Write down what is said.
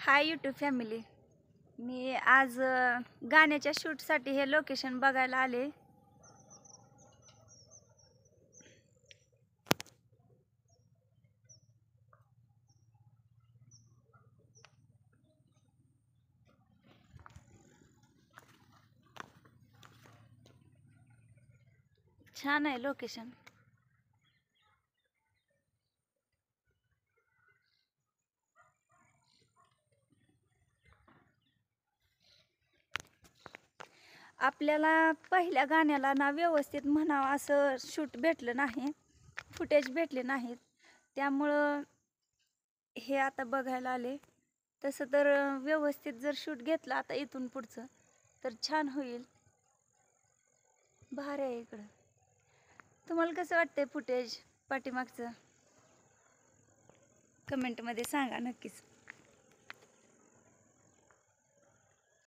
Hi YouTube family. मी आज गाण्याच्या शूटसाठी हे लोकेशन बघायला आले. छान आहे लोकेशन. आपल्याला पहिल्या गाण्याला ना व्यवस्थित म्हणावं असं शूट भेटलं नाही, फुटेज भेटले नाहीत. त्यामुळं हे आता बघायला आले. तसं तर व्यवस्थित जर शूट घेतलं आता इथून पुढचं तर छान होईल. भारी आहे इकडं. तुम्हाला कसं वाटतंय फुटेज पाठीमागचं? कमेंटमध्ये सांगा नक्कीच.